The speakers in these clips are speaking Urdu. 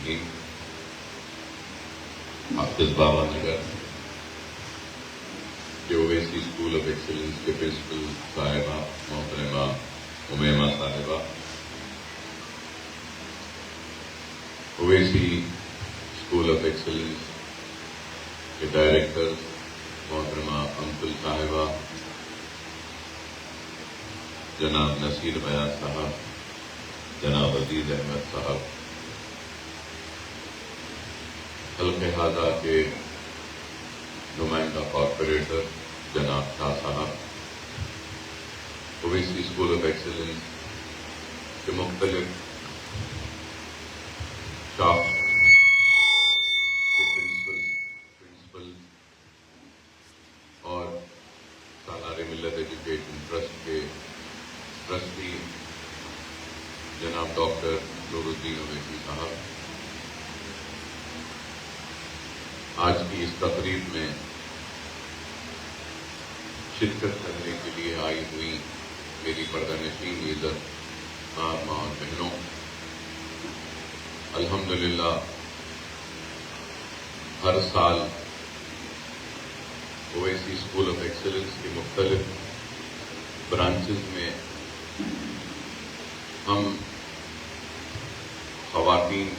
الرحیم حافظ بابا نگر کے اویسی اسکول آف ایکسیلنس کے پرنسپل صاحبہ محترمہ امیمہ صاحبہ، اویسی اسکول آف ایکسیلنس کے ڈائریکٹر محترمہ امتل صاحبہ، جناب نصیر بیاض صاحب، جناب عزیز احمد صاحب، حلقہ ہذا کے نمائندہ کارپوریٹر جناب شاہ صاحب، اویسی اسکول آف ایکسیلنس کے مختلف شاخ کے پرنسپل اور سالار ملت ایجوکیشن ٹرسٹ کے ٹرسٹی جناب ڈاکٹر نور الدین اویسی صاحب، آج کی اس تقریب میں شرکت کرنے کے لیے آئی ہوئی میری پردہ نشین عزت ماں اور بہنوں، الحمدللہ ہر سال اویسی اسکول آف ایکسیلنس کے مختلف برانچز میں ہم خواتین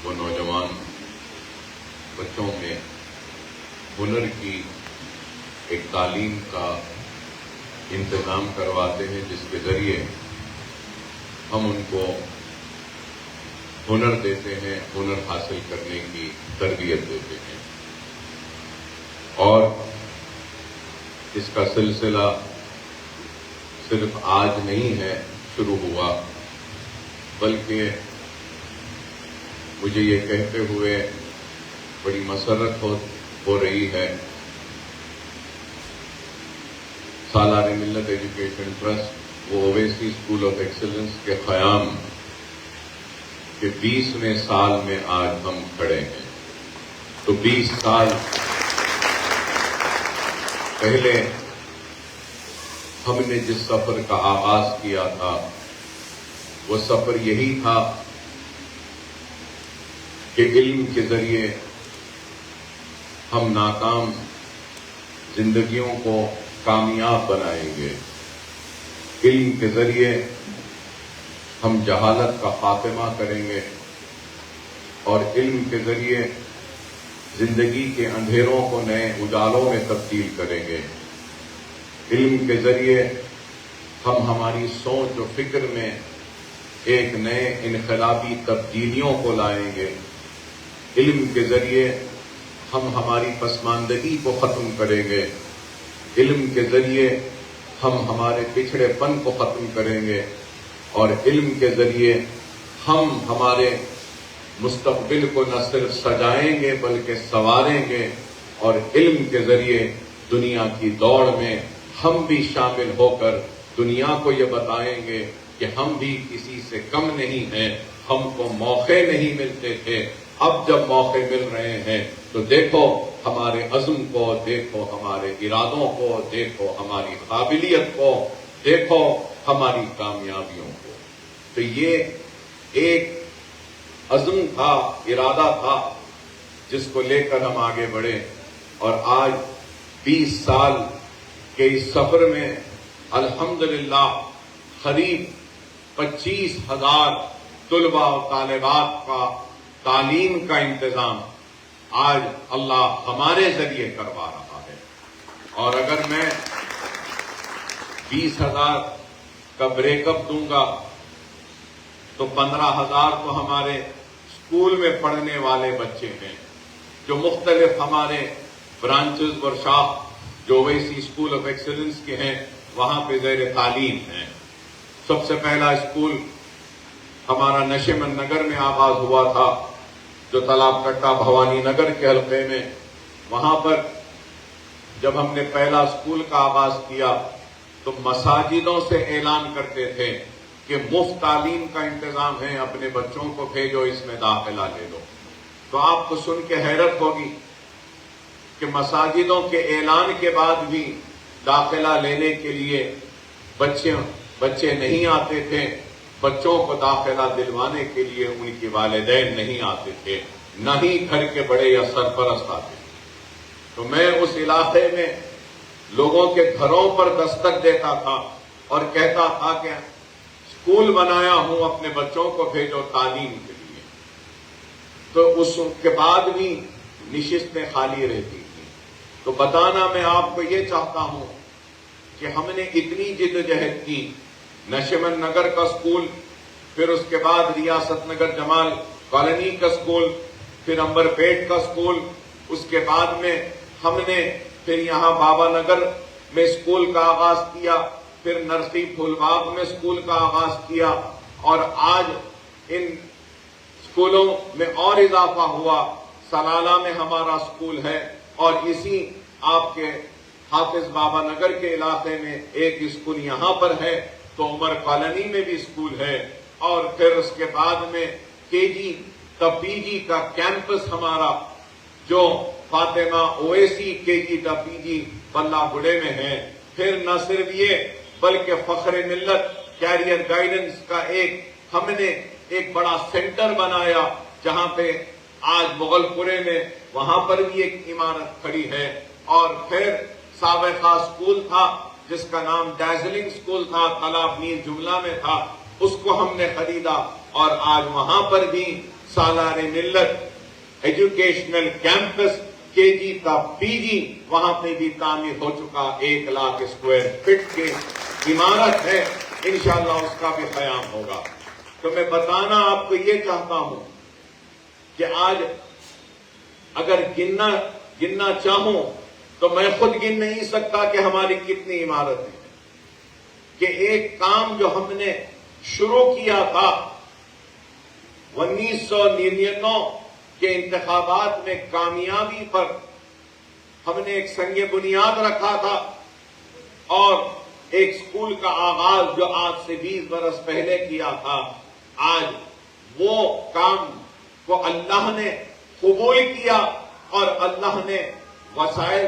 و نوجوان بچوں میں ہنر کی ایک تعلیم کا انتظام کرواتے ہیں، جس کے ذریعے ہم ان کو ہنر دیتے ہیں، ہنر حاصل کرنے کی تربیت دیتے ہیں، اور اس کا سلسلہ صرف آج نہیں ہے شروع ہوا، بلکہ مجھے یہ کہتے ہوئے بڑی مسرت ہو رہی ہے، سالار ملت ایجوکیشن ٹرسٹ وہ اویسی اسکول آف ایکسیلنس کے قیام کے 20ویں سال میں آج ہم کھڑے ہیں۔ تو 20 سال پہلے ہم نے جس سفر کا آغاز کیا تھا وہ سفر یہی تھا کہ علم کے ذریعے ہم ناکام زندگیوں کو کامیاب بنائیں گے، علم کے ذریعے ہم جہالت کا خاتمہ کریں گے، اور علم کے ذریعے زندگی کے اندھیروں کو نئے اجالوں میں تبدیل کریں گے، علم کے ذریعے ہم ہماری سوچ و فکر میں ایک نئے انقلابی تبدیلیوں کو لائیں گے، علم کے ذریعے ہم ہماری پسماندگی کو ختم کریں گے، علم کے ذریعے ہم ہمارے پچھڑے پن کو ختم کریں گے، اور علم کے ذریعے ہم ہمارے مستقبل کو نہ صرف سجائیں گے بلکہ سنواریں گے، اور علم کے ذریعے دنیا کی دوڑ میں ہم بھی شامل ہو کر دنیا کو یہ بتائیں گے کہ ہم بھی کسی سے کم نہیں ہیں، ہم کو موقع نہیں ملتے تھے، اب جب موقع مل رہے ہیں تو دیکھو ہمارے عزم کو، دیکھو ہمارے ارادوں کو، دیکھو ہماری قابلیت کو، دیکھو ہماری کامیابیوں کو۔ تو یہ ایک عزم تھا، ارادہ تھا، جس کو لے کر ہم آگے بڑھے، اور آج 20 سال کے اس سفر میں الحمدللہ قریب 25,000 طلباء و طالبات کا تعلیم کا انتظام آج اللہ ہمارے ذریعے کروا رہا ہے، اور اگر میں 20,000 کا بریک اپ دوں گا تو 15,000 تو ہمارے اسکول میں پڑھنے والے بچے ہیں جو مختلف ہمارے برانچز اور شاخ جو اویسی اسکول آف ایکسیلنس کے ہیں وہاں پہ زیر تعلیم ہیں۔ سب سے پہلا اسکول ہمارا نشیمن نگر میں آغاز ہوا تھا، جو تالاب کٹا بھوانی نگر کے حلقے میں، وہاں پر جب ہم نے پہلا اسکول کا آغاز کیا تو مساجدوں سے اعلان کرتے تھے کہ مفت تعلیم کا انتظام ہے، اپنے بچوں کو بھیجو، اس میں داخلہ لے لو۔ تو آپ کو سن کے حیرت ہوگی کہ مساجدوں کے اعلان کے بعد بھی داخلہ لینے کے لیے بچے نہیں آتے تھے، بچوں کو داخلہ دلوانے کے لیے ان کے والدین نہیں آتے تھے، نہ ہی گھر کے بڑے یا سرپرست آتے تھے۔ تو میں اس علاقے میں لوگوں کے گھروں پر دستک دیتا تھا اور کہتا تھا کہ اسکول بنایا ہوں، اپنے بچوں کو بھیجو تعلیم کے لیے۔ تو اس کے بعد بھی نشستیں خالی رہتی تھیں۔ تو بتانا میں آپ کو یہ چاہتا ہوں کہ ہم نے اتنی جدوجہد کی، نشمن نگر کا اسکول، پھر اس کے بعد ریاست نگر جمال کالونی کا اسکول، پھر امبر پیٹ کا اسکول، اس کے بعد میں ہم نے پھر یہاں بابا نگر میں اسکول کا آغاز کیا، پھر نرسی پھول باغ میں اسکول کا آغاز کیا، اور آج ان اسکولوں میں اور اضافہ ہوا۔ سلالہ میں ہمارا اسکول ہے، اور اسی آپ کے حافظ بابا نگر کے علاقے میں ایک اسکول یہاں پر ہے، تو عمر کالونی میں بھی اسکول ہے، اور پھر اس کے بعد میں کے جی تا پی جی کا کیمپس ہمارا جو فاطمہ اویسی کے جی تا پی جی بلہ گڑے میں ہے۔ پھر نہ صرف یہ بلکہ فخر ملت کیریئر گائیڈنس کا ہم نے ایک بڑا سینٹر بنایا، جہاں پہ آج مغل پورے میں وہاں پر بھی ایک عمارت کھڑی ہے، اور پھر سابقہ اسکول تھا جس کا نام ڈیزلنگ اسکول تھا، تالاب نیز جملہ میں تھا، اس کو ہم نے خریدا، اور آج وہاں پر بھی سالار ملت ایجوکیشنل کیمپس کے جی تا پی جی وہاں پہ بھی تعمیر ہو چکا، 1 لاکھ اسکوائر فٹ کی عمارت ہے، انشاءاللہ اس کا بھی قیام ہوگا۔ تو میں بتانا آپ کو یہ چاہتا ہوں کہ آج اگر گننا چاہوں تو میں خود گن نہیں سکتا کہ ہماری کتنی عمارتیں ہیں، کہ ایک کام جو ہم نے شروع کیا تھا 1999 کے انتخابات میں کامیابی پر، ہم نے ایک سنگ بنیاد رکھا تھا، اور ایک اسکول کا آغاز جو آج سے 20 برس پہلے کیا تھا، آج وہ کام کو اللہ نے قبول کیا، اور اللہ نے وسائل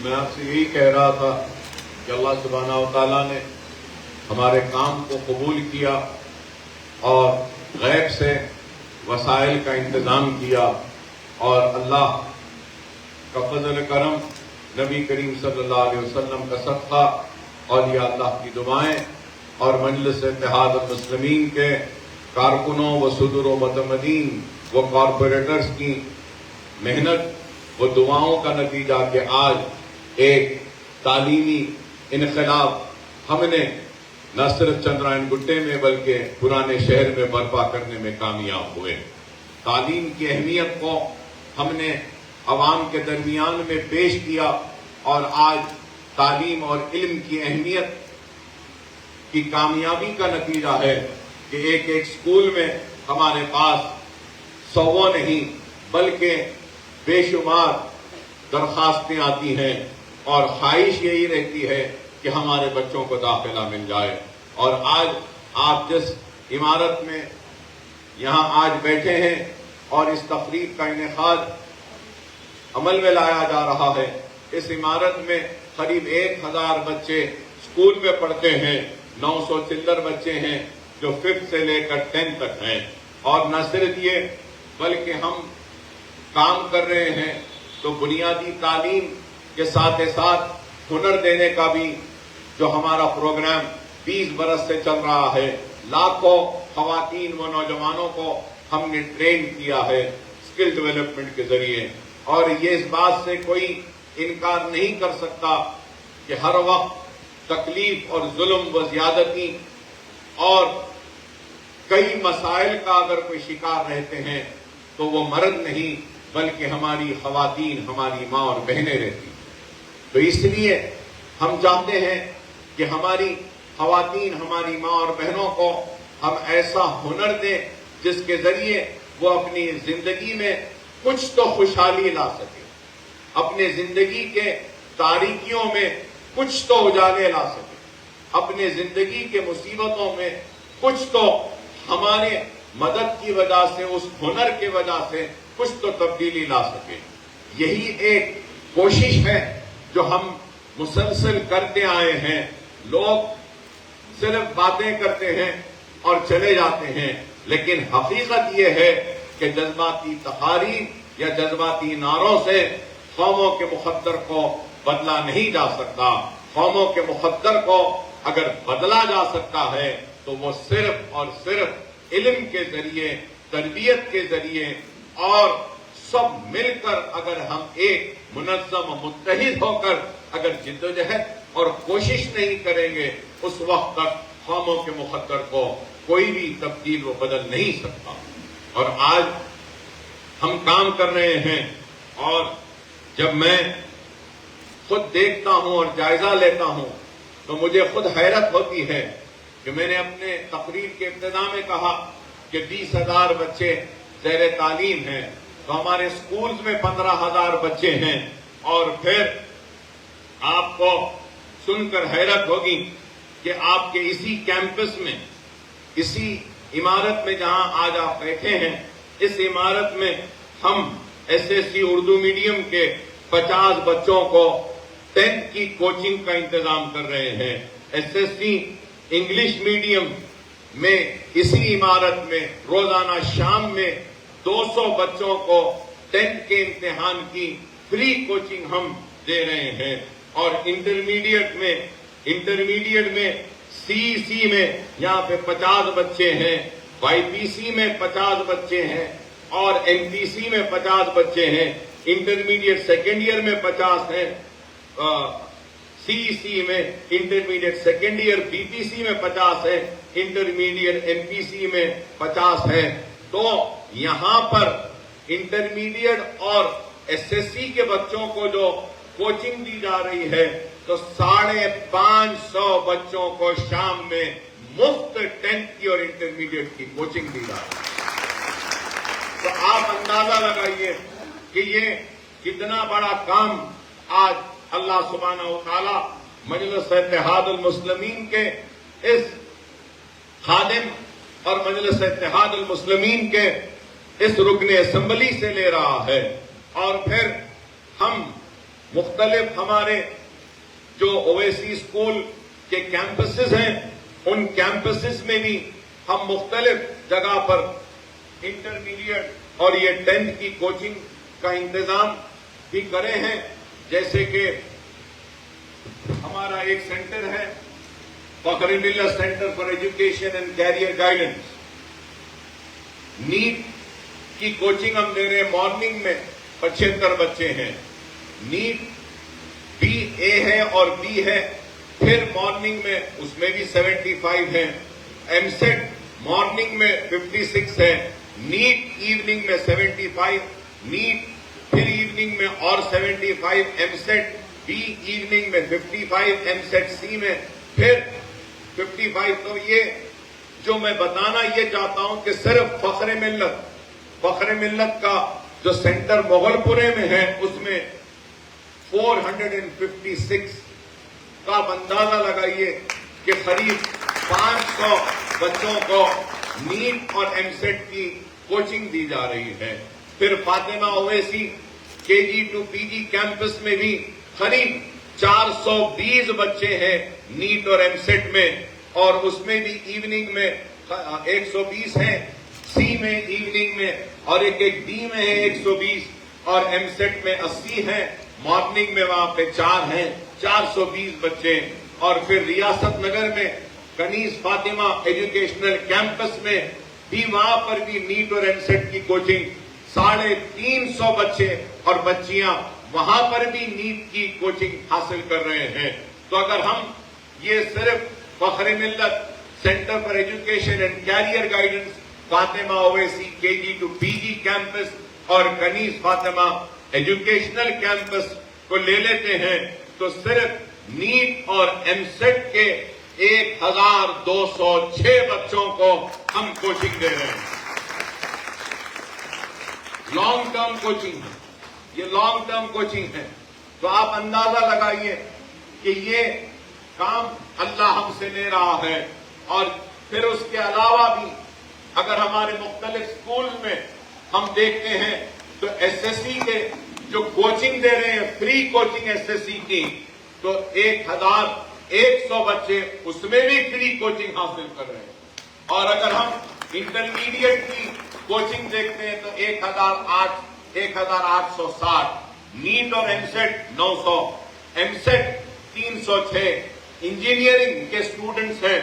میں آپ سے یہی کہہ رہا تھا کہ اللہ سبحانہ و تعالیٰ نے ہمارے کام کو قبول کیا اور غیب سے وسائل کا انتظام کیا، اور اللہ کا فضل کرم، نبی کریم صلی اللہ علیہ وسلم کا صدقہ، اور یہ اللہ کی دعائیں اور مجلس اتحاد المسلمین کے کارکنوں و صدور و متمدین و کارپوریٹرز کی محنت و دعاؤں کا نتیجہ کہ آج ایک تعلیمی انقلاب ہم نے نہ صرف چندرائن گٹے میں بلکہ پرانے شہر میں برپا کرنے میں کامیاب ہوئے۔ تعلیم کی اہمیت کو ہم نے عوام کے درمیان میں پیش کیا، اور آج تعلیم اور علم کی اہمیت کی کامیابی کا نتیجہ ہے کہ ایک ایک اسکول میں ہمارے پاس سووں نہیں بلکہ بے شمار درخواستیں آتی ہیں، اور خواہش یہی رہتی ہے کہ ہمارے بچوں کو داخلہ مل جائے۔ اور آج آپ جس عمارت میں یہاں آج بیٹھے ہیں اور اس تقریب کا انعقاد عمل میں لایا جا رہا ہے، اس عمارت میں قریب 1000 بچے اسکول میں پڑھتے ہیں، 900 چلر بچے ہیں جو 5th سے لے کر 10th تک ہیں۔ اور نہ صرف یہ بلکہ ہم کام کر رہے ہیں تو بنیادی تعلیم کے ساتھ ساتھ ہنر دینے کا بھی جو ہمارا پروگرام 20 برس سے چل رہا ہے، لاکھوں خواتین و نوجوانوں کو ہم نے ٹرین کیا ہے اسکل ڈیولپمنٹ کے ذریعے۔ اور یہ اس بات سے کوئی انکار نہیں کر سکتا کہ ہر وقت تکلیف اور ظلم و زیادتی اور کئی مسائل کا اگر کوئی شکار رہتے ہیں تو وہ مرد نہیں بلکہ ہماری خواتین، ہماری ماں اور بہنیں رہتی۔ تو اس لیے ہم چاہتے ہیں کہ ہماری خواتین، ہماری ماں اور بہنوں کو ہم ایسا ہنر دیں جس کے ذریعے وہ اپنی زندگی میں کچھ تو خوشحالی لا سکے، اپنے زندگی کے تاریکیوں میں کچھ تو اجالے لا سکے، اپنے زندگی کے مصیبتوں میں کچھ تو ہمارے مدد کی وجہ سے، اس ہنر کی وجہ سے کچھ تو تبدیلی لا سکے۔ یہی ایک کوشش ہے جو ہم مسلسل کرتے آئے ہیں۔ لوگ صرف باتیں کرتے ہیں اور چلے جاتے ہیں، لیکن حقیقت یہ ہے کہ جذباتی تقاریر یا جذباتی نعروں سے قوموں کے مقدر کو بدلا نہیں جا سکتا۔ قوموں کے مقدر کو اگر بدلا جا سکتا ہے تو وہ صرف اور صرف علم کے ذریعے، تربیت کے ذریعے، اور سب مل کر اگر ہم ایک منظم متحد ہو کر اگر جدوجہد اور کوشش نہیں کریں گے، اس وقت تک قوموں کے مقدر کو کوئی بھی تبدیل و بدل نہیں سکتا۔ اور آج ہم کام کر رہے ہیں، اور جب میں خود دیکھتا ہوں اور جائزہ لیتا ہوں تو مجھے خود حیرت ہوتی ہے کہ میں نے اپنے تقریر کے ابتدا میں کہا کہ 20,000 بچے زیر تعلیم ہیں، تو ہمارے سکولز میں 15,000 بچے ہیں۔ اور پھر آپ کو سن کر حیرت ہوگی کہ آپ کے اسی کیمپس میں، اسی عمارت میں جہاں آج آپ بیٹھے ہیں، اس عمارت میں ہم SSC اردو میڈیم کے 50 بچوں کو 10th کی کوچنگ کا انتظام کر رہے ہیں۔ SSC انگلش میڈیم میں اسی عمارت میں روزانہ شام میں 200 بچوں کو 10th کے امتحان کی فری کوچنگ ہم دے رہے ہیں۔ اور انٹرمیڈیٹ میں CEC میں یہاں پہ 50 بچے ہیں، YPC میں 50 بچے ہیں، اور MPC میں 50 بچے ہیں، انٹرمیڈیٹ سیکنڈ ایئر میں 50 ہیں، CEC میں انٹرمیڈیٹ سیکنڈ ایئر BPC میں 50 ہے، انٹرمیڈیٹ MPC میں 50 ہے۔ تو یہاں پر انٹرمیڈیٹ اور SSC کے بچوں کو جو کوچنگ دی جا رہی ہے تو 550 بچوں کو شام میں مفت 10th کی اور انٹرمیڈیٹ کی کوچنگ دی جا رہی ہے۔ تو آپ اندازہ لگائیے کہ یہ کتنا بڑا کام آج اللہ سبحانہ و تعالی مجلس اتحاد المسلمین کے اس خادم اور مجلس اتحاد المسلمین کے اس رکن اسمبلی سے لے رہا ہے۔ اور پھر ہم مختلف ہمارے جو اویسی اسکول کے کیمپسز ہیں ان کیمپسز میں بھی ہم مختلف جگہ پر انٹرمیڈیٹ اور یہ 10th کی کوچنگ کا انتظام بھی کرے ہیں. جیسے کہ ہمارا ایک سینٹر ہے Fakhr Millat centre for education and career guidance. NEET کی کوچنگ ہم دے رہے ہیں. مارننگ میں 75 بچے ہیں. نیٹ بی اے ہے اور بی ہے. پھر مارننگ میں اس میں بھی 75 ہیں. ایم سیٹ مارننگ میں 56 ہے. نیٹ ایوننگ میں 75. نیٹ پھر ایوننگ میں اور 75. ایم سیٹ بی ایوننگ میں 55. ایم سیٹ سی میں پھر 55. تو یہ جو میں بتانا یہ چاہتا ہوں کہ صرف فخر ملت کا جو سینٹر مغل پورے میں ہے اس میں 456 کا اندازہ لگائیے کہ قریب 500 بچوں کو نیٹ اور ایم سیٹ کی کوچنگ دی جا رہی ہے. پھر Fatima Owaisi KG to PG campus میں بھی قریب 420 بچے ہیں نیٹ اور ایم سیٹ میں, اور اس میں بھی ایوننگ میں 120 ہیں. سی میں ایوننگ میں اور ایک ڈی میں ہے 120 اور ایم سیٹ میں 80 ہیں. مارننگ میں وہاں پہ 4 ہیں 420 بچے. اور پھر ریاست نگر میں کنیز فاطمہ ایجوکیشنل کیمپس میں بھی وہاں پر بھی نیٹ اور ایم سیٹ کی کوچنگ 350 بچے اور بچیاں وہاں پر بھی نیٹ کی کوچنگ حاصل کر رہے ہیں. تو اگر ہم یہ صرف Fakhr Millat centre for education and career guidance Fatima Owaisi KG to PG campus اور کنیز فاطمہ ایجوکیشنل کیمپس کو لے لیتے ہیں تو صرف نیٹ اور ایم سیٹ کے 1206 بچوں کو ہم کوچنگ دے رہے ہیں. لانگ ٹرم کوچنگ ہے, یہ لانگ ٹرم کوچنگ ہے. تو آپ اندازہ لگائیے کہ یہ کام اللہ ہم سے لے رہا ہے. اور پھر اس کے علاوہ بھی اگر ہمارے مختلف سکول میں ہم دیکھتے ہیں تو SSC کے جو کوچنگ دے رہے ہیں فری کوچنگ SSC کی, تو 1100 بچے اس میں بھی فری کوچنگ حاصل کر رہے ہیں. اور اگر ہم انٹرمیڈیٹ کی کوچنگ دیکھتے ہیں تو 1860. نیٹ اور EAMCET 900. EAMCET 306. Engineering کے اسٹوڈنٹس ہیں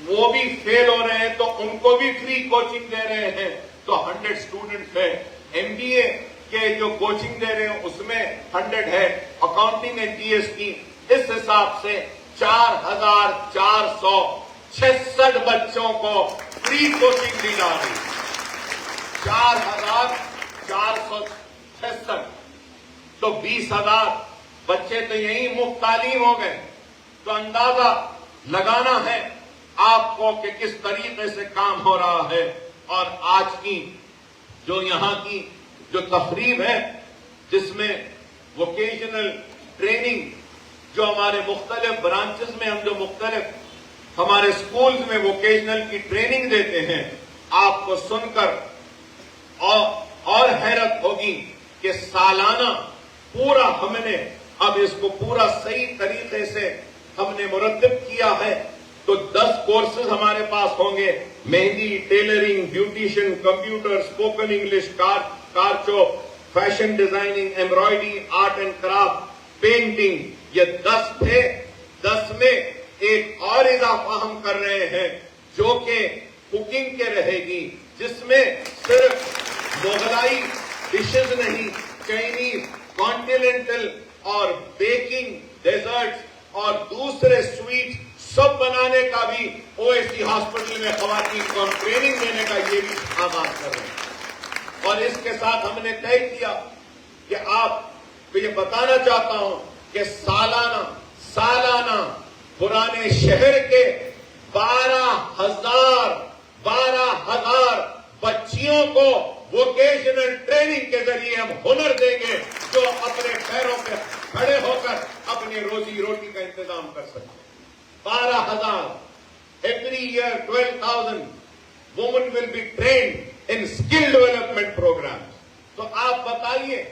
وہ بھی فیل ہو رہے ہیں تو ان کو بھی فری کوچنگ دے رہے ہیں تو 100 اسٹوڈنٹس ہیں. MBA کے جو کوچنگ دے رہے ہیں اس میں 100 ہے. اکاؤنٹنگ اینڈ GST اس حساب سے 4466 بچوں کو فری کوچنگ دی جا رہی ہے. 4466 تو 20,000 بچے تو یہی مفت تعلیم ہو گئے. تو اندازہ لگانا ہے آپ کو کہ کس طریقے سے کام ہو رہا ہے. اور آج کی جو یہاں کی جو تقریب ہے جس میں ووکیشنل ٹریننگ جو ہمارے مختلف برانچز میں ہم جو مختلف ہمارے سکولز میں ووکیشنل کی ٹریننگ دیتے ہیں, آپ کو سن کر اور حیرت ہوگی کہ سالانہ پورا ہم نے اب اس کو پورا صحیح طریقے سے ہم نے مرتب کیا ہے. تو 10 کورسز ہمارے پاس ہوں گے. Mehndi, tailoring, beautician, computer, spoken English, کارچو, fashion designing, embroidery, art and craft, painting. یہ 10 تھے. 10 میں ایک اور اضافہ ہم کر رہے ہیں جو کہ کوکنگ کے رہے گی, جس میں صرف مغلائی ڈشز نہیں, چائنیز, کانٹیننٹل اور بیکنگ, ڈیزرٹس اور دوسرے سویٹ سب بنانے کا بھی OSC ہاسپٹل میں خواتین کو ٹریننگ دینے کا یہ بھی آغاز کر رہے ہیں. اور اس کے ساتھ ہم نے طے کیا کہ آپ کو یہ بتانا چاہتا ہوں کہ سالانہ پرانے شہر کے 12,000 بچیوں کو ووکیشنل ٹریننگ کے ذریعے ہم ہنر دیں گے جو اپنے پیروں پہ کھڑے ہو کر اپنی روزی روٹی کا انتظام کر سکتے ہیں. 12,000. Every year 12,000 women will be trained in skill development programs. تو آپ بتائیے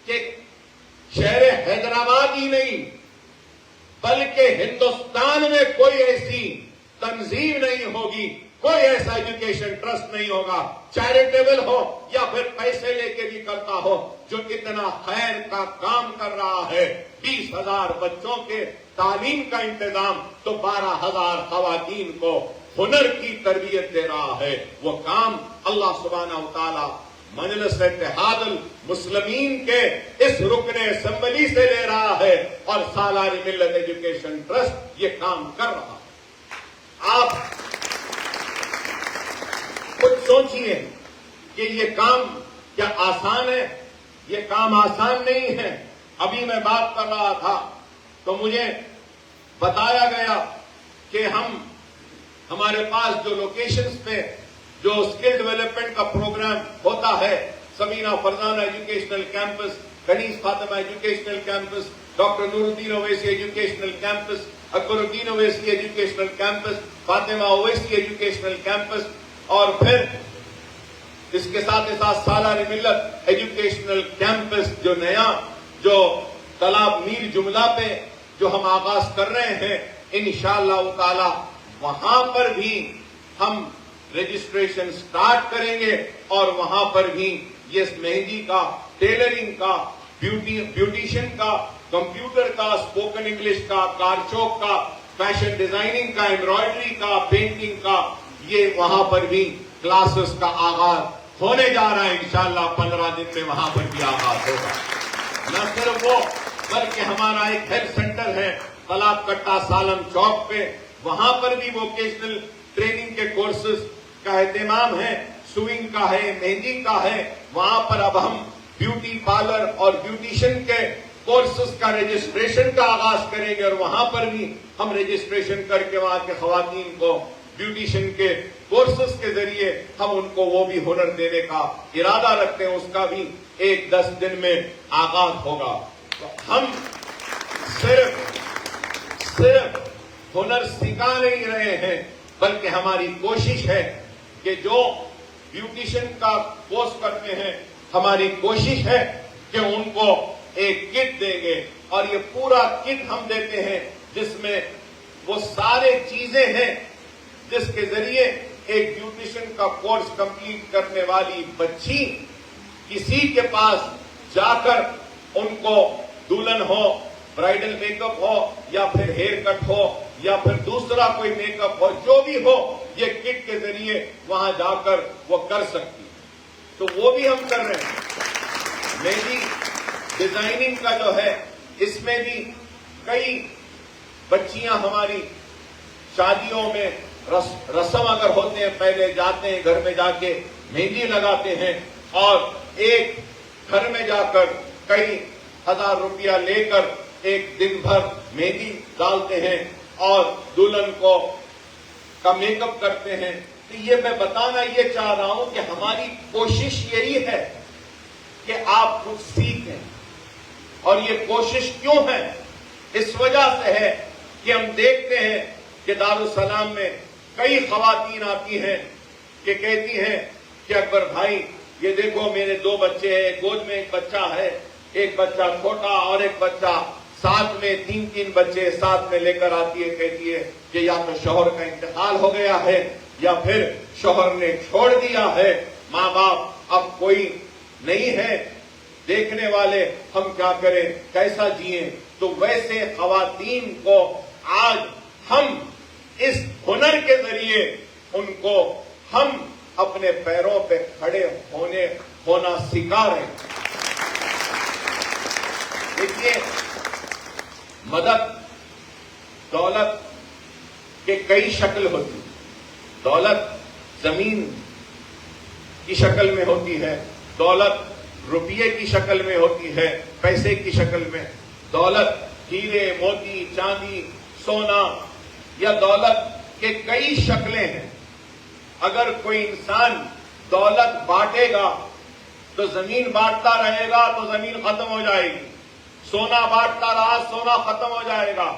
کہ شہر حیدرآباد ہی نہیں بلکہ ہندوستان میں کوئی ایسی تنظیم نہیں ہوگی، کوئی ایسا ایجوکیشن ٹرسٹ نہیں ہوگا، چیریٹیبل ہو یا پھر پیسے لے کے بھی کرتا ہو، جو اتنا خیر کا کام کر رہا ہے۔ 20,000 بچوں کے تعلیم کا انتظام تو 12,000 خواتین کو ہنر کی تربیت دے رہا ہے۔ وہ کام اللہ سبحانہ و تعالی مجلس اتحاد المسلمین کے اس رکن اسمبلی سے لے رہا ہے، اور سالاری ملت ایجوکیشن ٹرسٹ یہ کام کر رہا ہے۔ آپ کچھ سوچئے کہ یہ کام کیا آسان ہے؟ یہ کام آسان نہیں ہے۔ ابھی میں بات کر رہا تھا تو مجھے بتایا گیا کہ ہمارے پاس جو لوکیشنز پہ جو اسکل ڈیولپمنٹ کا پروگرام ہوتا ہے، Sabina Farzana educational campus, Kaneez Fatima educational campus, doctor Noor Uddin Owaisi educational campus, Akbar Uddin Owaisi educational campus, Fatima Owaisi educational campus, اور پھر اس کے ساتھ سالار ملت ایجوکیشنل کیمپس جو نیا جو تالاب میر جملہ پہ جو ہم آغاز کر رہے ہیں، انشاءاللہ تعالی وہاں پر بھی ہم رجسٹریشن سٹارٹ کریں گے، اور وہاں پر بھی یہ مہندی کا، ٹیلرنگ کا، بیوٹیشن کا، کمپیوٹر کا، اسپوکن انگلش کا، کار چوک کا، فیشن ڈیزائننگ کا، ایمبرائڈری کا، پینٹنگ کا، یہ وہاں پر بھی کلاسز کا آغاز ہونے جا رہا ہے۔ انشاءاللہ 15 دن میں وہاں پر بھی آغاز ہوگا۔ نہ صرف وہ بلکہ ہمارا ایک ہیلتھ سینٹر ہے تالاب کٹا سالم چوک پہ، وہاں پر بھی ووکیشنل ٹریننگ کے کورسز کا اہتمام ہے، سوئنگ کا ہے، مہندی کا ہے۔ وہاں پر اب ہم بیوٹی پارلر اور بیوٹیشن کے کورسز کا رجسٹریشن کا آغاز کریں گے، اور وہاں پر بھی ہم رجسٹریشن کر کے وہاں کے خواتین کو بیوٹیشن کے کورسز کے ذریعے ہم ان کو وہ بھی ہنر دینے کا ارادہ رکھتے ہیں۔ اس کا بھی 10 دن میں آغاز ہوگا۔ تو ہم صرف ہنر سکھا نہیں رہے ہیں، بلکہ ہماری کوشش ہے کہ جو بیوٹیشن کا کورس کرتے ہیں، ہماری کوشش ہے کہ ان کو ایک کٹ دیں گے، اور یہ پورا کٹ ہم دیتے ہیں جس میں وہ سارے چیزیں ہیں جس کے ذریعے ایک بیوٹیشن کا کورس کمپلیٹ کرنے والی بچی کسی کے پاس جا کر ان کو دلہن ہو، برائڈل میک اپ ہو، یا پھر ہیئر کٹ ہو، یا پھر دوسرا کوئی میک اپ ہو، جو بھی ہو، یہ کٹ کے ذریعے وہاں جا کر وہ کر سکتی ہے۔ تو وہ بھی ہم کر رہے ہیں۔ مہندی ڈیزائننگ کا جو ہے، اس میں بھی کئی بچیاں ہماری شادیوں میں رسم اگر ہوتے ہیں، پہلے جاتے ہیں گھر میں جا کے مہندی لگاتے ہیں، اور ایک گھر میں جا کر کئی ہزار روپیہ لے کر ایک دن بھر مہندی ڈالتے ہیں اور دلہن کا میک اپ کرتے ہیں۔ تو یہ میں بتانا یہ چاہ رہا ہوں کہ ہماری کوشش یہی ہے کہ آپ کچھ سیکھیں، اور یہ کوشش کیوں ہے؟ اس وجہ سے ہے کہ ہم دیکھتے ہیں کہ دارالسلام میں کئی خواتین آتی ہیں کہ کہتی ہیں کہ اکبر بھائی یہ دیکھو میرے 2 بچے ہیں، گود میں ایک بچہ ہے، ایک بچہ چھوٹا اور ایک بچہ ساتھ میں، 3 بچے ساتھ میں لے کر آتی ہے، کہتی ہے کہ یا تو شوہر کا انتقال ہو گیا ہے یا پھر شوہر نے چھوڑ دیا ہے، ماں باپ اب کوئی نہیں ہے دیکھنے والے، ہم کیا کریں، کیسا جئیں؟ تو ویسے خواتین کو آج ہم اس ہنر کے ذریعے ان کو ہم اپنے پیروں پہ کھڑے ہونا سکھا رہے ہیں۔ دیکھیے، مدد دولت کے کئی شکل ہوتی، دولت زمین کی شکل میں ہوتی ہے، دولت روپیے کی شکل میں ہوتی ہے، پیسے کی شکل میں، دولت ہیرے موتی چاندی سونا، یا دولت کے کئی شکلیں ہیں۔ اگر کوئی انسان دولت بانٹے گا تو زمین بانٹتا رہے گا تو زمین ختم ہو جائے گی، سونا بانٹتا رہا سونا ختم ہو جائے گا،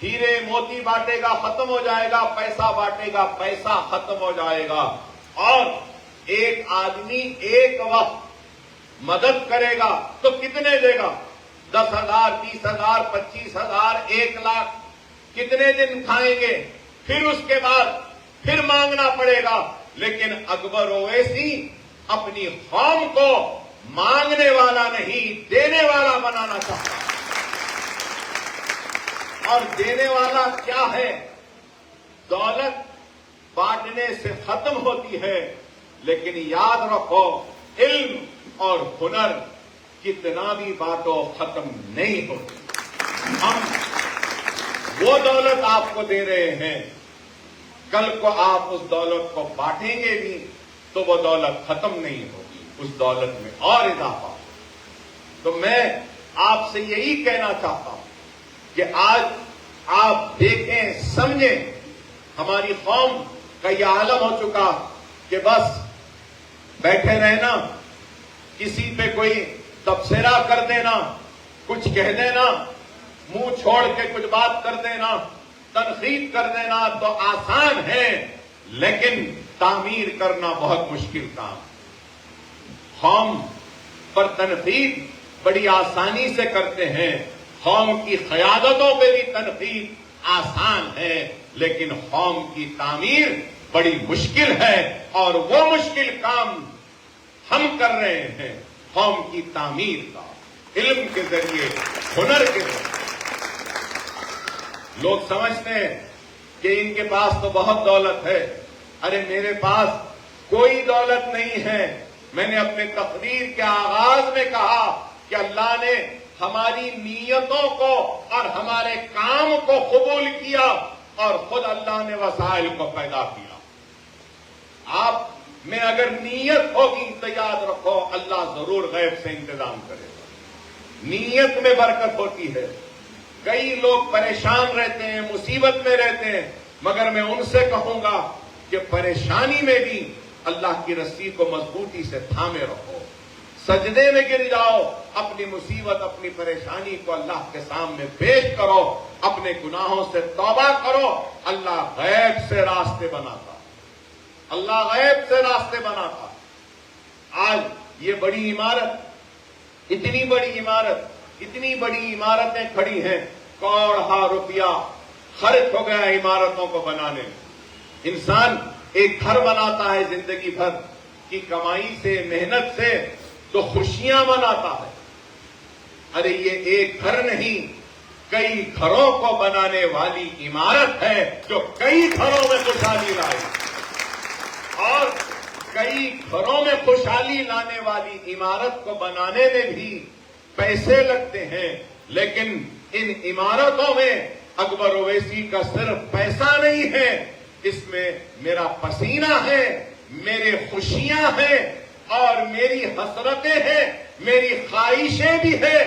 ہیرے موتی بانٹے گا ختم ہو جائے گا، پیسہ بانٹے گا پیسہ ختم ہو جائے گا۔ اور ایک آدمی ایک وقت مدد کرے گا تو کتنے دے گا؟ 10,000, 30,000, 25,000, 1,00,000 کتنے دن کھائیں گے؟ پھر اس کے بعد پھر مانگنا پڑے گا. لیکن اکبر اویسی اپنی قوم کو مانگنے والا نہیں دینے والا بنانا چاہتا. اور دینے والا کیا ہے؟ دولت بانٹنے سے ختم ہوتی ہے، لیکن یاد رکھو علم اور ہنر کتنا بھی بانٹو ختم نہیں ہوتی. ہم وہ دولت آپ کو دے رہے ہیں، کل کو آپ اس دولت کو بانٹیں گے بھی تو وہ دولت ختم نہیں ہوگی، اس دولت میں اور اضافہ. تو میں آپ سے یہی کہنا چاہتا ہوں کہ آج آپ دیکھیں سمجھیں، ہماری قوم کا یہ عالم ہو چکا کہ بس بیٹھے رہنا، کسی پہ کوئی تبصرہ کر دینا، کچھ کہہ دینا، منہ چھوڑ کے کچھ بات کر دینا، تنقید کر دینا تو آسان ہے، لیکن تعمیر کرنا بہت مشکل کام. قوم پر تنقید بڑی آسانی سے کرتے ہیں، قوم کی قیادتوں پہ بھی تنقید آسان ہے، لیکن قوم کی تعمیر بڑی مشکل ہے. اور وہ مشکل کام ہم کر رہے ہیں، قوم کی تعمیر کا، علم کے ذریعے، ہنر کے ذریعے. لوگ سمجھتے ہیں کہ ان کے پاس تو بہت دولت ہے. ارے میرے پاس کوئی دولت نہیں ہے. میں نے اپنے تقریر کے آغاز میں کہا کہ اللہ نے ہماری نیتوں کو اور ہمارے کام کو قبول کیا، اور خود اللہ نے وسائل کو پیدا کیا. آپ میں اگر نیت ہوگی تو یاد رکھو اللہ ضرور غیب سے انتظام کرے گا. نیت میں برکت ہوتی ہے. کئی لوگ پریشان رہتے ہیں، مصیبت میں رہتے ہیں، مگر میں ان سے کہوں گا کہ پریشانی میں بھی اللہ کی رسی کو مضبوطی سے تھامے رکھو. سجدے میں گر جاؤ، اپنی مصیبت، اپنی پریشانی کو اللہ کے سامنے پیش کرو، اپنے گناہوں سے توبہ کرو. اللہ غیب سے راستے بناتا، اللہ غیب سے راستے بناتا. آج یہ بڑی عمارت، اتنی بڑی عمارت، اتنی بڑی عمارتیں کھڑی ہیں، کروڑہا روپیہ خرچ ہو گیا عمارتوں کو بنانے میں. انسان ایک گھر بناتا ہے زندگی بھر کی کمائی سے، محنت سے، تو خوشیاں مناتا ہے. ارے یہ ایک گھر نہیں، کئی گھروں کو بنانے والی عمارت ہے جو کئی گھروں میں خوشحالی لائے. اور کئی گھروں میں خوشحالی لانے والی عمارت کو بنانے میں بھی پیسے لگتے ہیں، لیکن ان عمارتوں میں اکبر اویسی کا صرف پیسہ نہیں ہے، اس میں میرا پسینہ ہے، میرے خوشیاں ہیں، اور میری حسرتیں ہیں، میری خواہشیں بھی ہیں،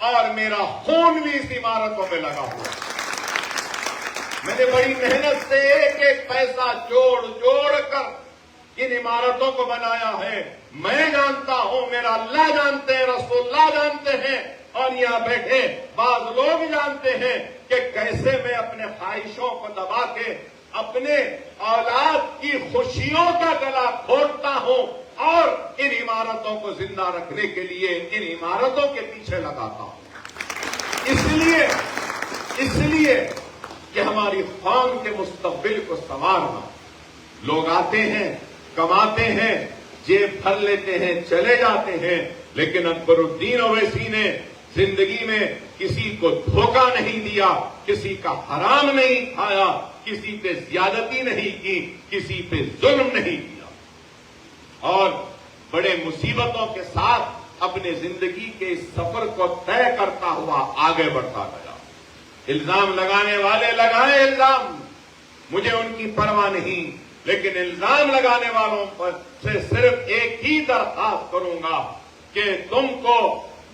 اور میرا خون بھی اس عمارتوں میں لگا ہوا. میں نے بڑی محنت سے ایک ایک پیسہ جوڑ جوڑ کر ان عمارتوں کو بنایا ہے. میں جانتا ہوں، میرا اللہ جانتے ہیں، رسول اللہ جانتے ہیں، اور یہاں بیٹھے بعض لوگ جانتے ہیں کہ کیسے میں اپنے خواہشوں کو دبا کے اپنے اولاد کی خوشیوں کا گلا گھونٹتا ہوں، اور ان عمارتوں کو زندہ رکھنے کے لیے ان عمارتوں کے پیچھے لگاتا ہوں. اس لیے کہ ہماری قوم کے مستقبل کو سنوارنا. لوگ آتے ہیں، کماتے ہیں، جیب بھر لیتے ہیں، چلے جاتے ہیں، لیکن اکبر الدین اویسی نے زندگی میں کسی کو دھوکہ نہیں دیا، کسی کا حرام نہیں کھایا، کسی پہ زیادتی نہیں کی، کسی پہ ظلم نہیں کیا، اور بڑے مصیبتوں کے ساتھ اپنے زندگی کے اس سفر کو طے کرتا ہوا آگے بڑھتا گیا. الزام لگانے والے لگائیں الزام، مجھے ان کی پرواہ نہیں، لیکن الزام لگانے والوں پر سے صرف ایک ہی درخواست کروں گا کہ تم کو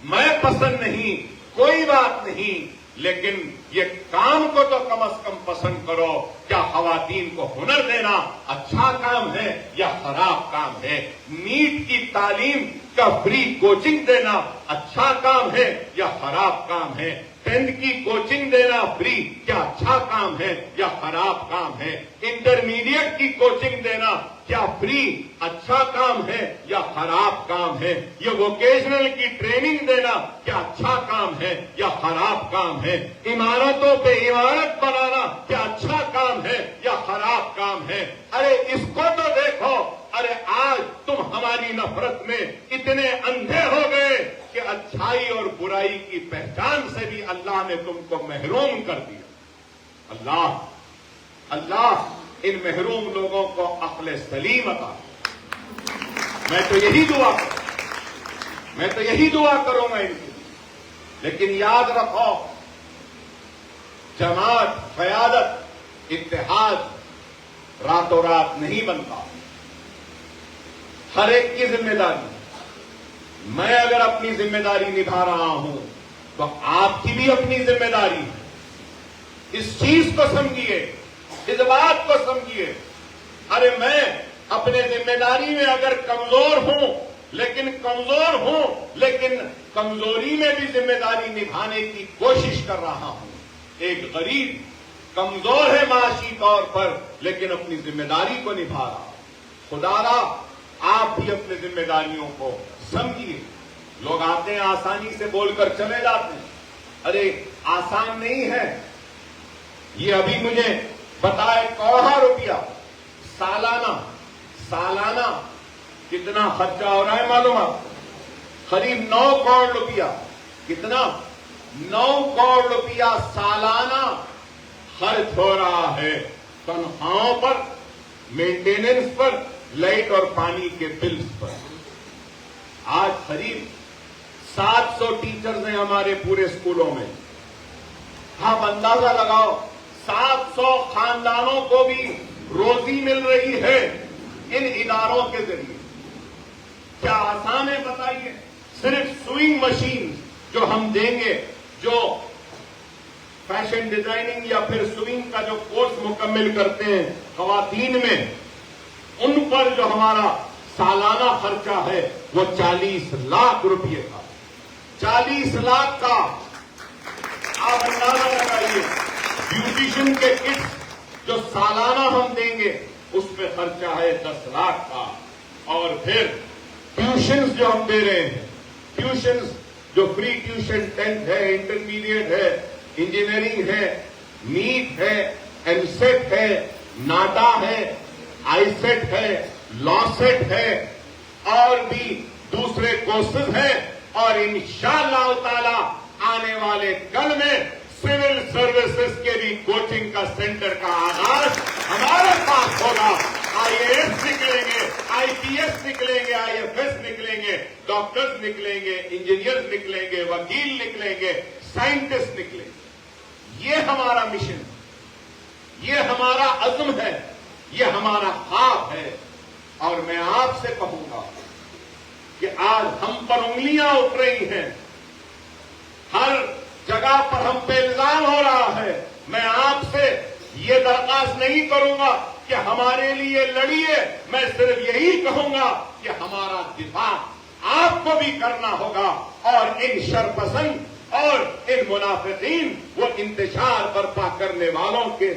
میں پسند نہیں، کوئی بات نہیں، لیکن یہ کام کو تو کم از کم پسند کرو. کیا خواتین کو ہنر دینا اچھا کام ہے یا خراب کام ہے؟ نیٹ کی تعلیم کا فری کوچنگ دینا اچھا کام ہے یا خراب کام ہے؟ 10th کی کوچنگ دینا فری کیا اچھا کام ہے یا خراب کام ہے؟ انٹرمیڈیٹ کی کوچنگ دینا کیا فری اچھا کام ہے یا خراب کام ہے؟ یہ ووکیشنل کی ٹریننگ دینا کیا اچھا کام ہے یا خراب کام ہے؟ عمارتوں پہ عمارت بنانا کیا اچھا کام ہے یا خراب کام ہے؟ ارے اس کو تو دیکھو. ارے آج تم ہماری نفرت میں اتنے اندھے ہو گئے کہ اچھائی اور برائی کی پہچان سے بھی اللہ نے تم کو محروم کر دیا. اللہ ان محروم لوگوں کو عقل سلیم عطا. میں تو یہی دعا کروں گا ان کی. لیکن یاد رکھو، جماعت، قیادت، اتحاد راتوں رات نہیں بنتا. ہر ایک کی ذمہ داری. میں اگر اپنی ذمہ داری نبھا رہا ہوں تو آپ کی بھی اپنی ذمہ داری ہے. اس چیز کو سمجھیے، اس بات کو سمجھیے. ارے میں اپنے ذمہ داری میں اگر کمزور ہوں لیکن کمزوری میں بھی ذمہ داری نبھانے کی کوشش کر رہا ہوں. ایک غریب کمزور ہے معاشی طور پر لیکن اپنی ذمہ داری کو نبھا رہا. خدا را آپ بھی اپنے ذمہ داریوں کو سمجھیے. لوگ آتے ہیں آسانی سے بول کر چلے جاتے ہیں. ارے آسان نہیں ہے. یہ ابھی مجھے بتائے 1 کروڑ روپیہ سالانہ کتنا خرچہ ہو رہا ہے معلوم ہے؟ قریب 9 کروڑ روپیہ. کتنا؟ 9 کروڑ روپیہ سالانہ خرچ ہو رہا ہے تنخواہوں پر، مینٹیننس پر، لائٹ اور پانی کے بلز پر. آج قریب 700 ٹیچرز ہیں ہمارے پورے اسکولوں میں. آپ اندازہ لگاؤ 700 خاندانوں کو بھی روزی مل رہی ہے ان اداروں کے ذریعے. کیا آسان ہے بتائیے؟ صرف سوئنگ مشین جو ہم دیں گے، جو فیشن ڈیزائننگ یا پھر سوئنگ کا جو کورس مکمل کرتے ہیں خواتین میں، ان پر جو ہمارا سالانہ خرچہ ہے وہ 40 لاکھ روپئے کا. 40 لاکھ کا آپ اندازہ لگائیے. بیوٹیشن کے کٹس جو سالانہ ہم دیں گے اس پہ خرچہ ہے 10 لاکھ کا. اور پھر ٹیوشنز جو ہم دے رہے ہیں، ٹیوشنز جو فری ٹیوشن 10th ہے، انٹرمیڈیٹ ہے، انجینئرنگ ہے، نیٹ ہے، ایم سیٹ ہے، ناٹا ہے، آئی سیٹ ہے، لا سیٹ ہے، اور بھی دوسرے کورسز ہیں. اور انشاءاللہ تعالی آنے والے کل میں سول سروسز کے بھی کوچنگ کا سینٹر کا آغاز ہمارے پاس ہوگا. آئی اے ایس نکلیں گے، آئی پی ایس نکلیں گے، آئی ایف ایس نکلیں گے، ڈاکٹرز نکلیں گے، انجینئرز نکلیں گے، وکیل نکلیں گے، سائنٹسٹ نکلیں گے. یہ ہمارا مشن، یہ ہمارا عزم ہے، یہ ہمارا خواب ہے. اور میں آپ سے کہوں گا کہ آج ہم پر انگلیاں اٹھ رہی ہیں، ہر جگہ پر ہم پہ الزام ہو رہا ہے. میں آپ سے یہ درخواست نہیں کروں گا کہ ہمارے لیے لڑیے. میں صرف یہی کہوں گا کہ ہمارا دفاع آپ کو بھی کرنا ہوگا. اور ان شرپسند اور ان منافقین وہ انتشار برپا کرنے والوں کے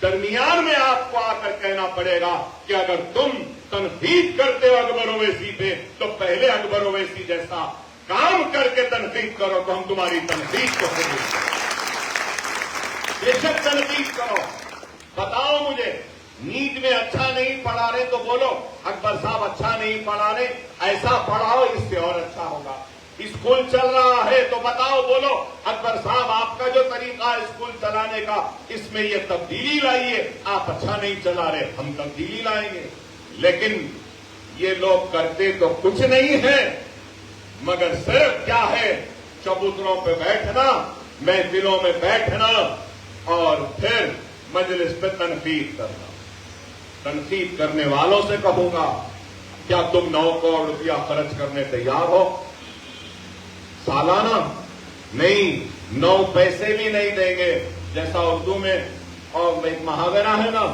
درمیان میں آپ کو آ کر کہنا پڑے گا کہ اگر تم تنقید کرتے ہو اکبر اویسی پہ تو پہلے اکبر اویسی جیسا کام کر کے تنقید کرو تو ہم تمہاری تنقید کو قبول کریں. بے شک تنقید کرو. بتاؤ مجھے، نیٹ میں اچھا نہیں پڑھا رہے تو بولو اکبر صاحب اچھا نہیں پڑھا رہے، ایسا پڑھاؤ اس سے اور اچھا ہوگا. اسکول چل رہا ہے تو بتاؤ، بولو اکبر صاحب آپ کا جو طریقہ ہے اسکول چلانے کا اس میں یہ تبدیلی لائیے، آپ اچھا نہیں چلا رہے، ہم تبدیلی لائیں گے. لیکن یہ لوگ کرتے تو کچھ نہیں ہے مگر صرف کیا ہے، چبوتروں پہ بیٹھنا، محفلوں میں بیٹھنا اور پھر مجلس پہ تنقید کرنا. تنقید کرنے والوں سے کہوں گا کیا تم 9 کروڑ روپیہ خرچ کرنے تیار ہو سالانہ؟ نہیں، 9 پیسے بھی نہیں دیں گے. جیسا اردو میں اور ایک محاورہ ہے نا،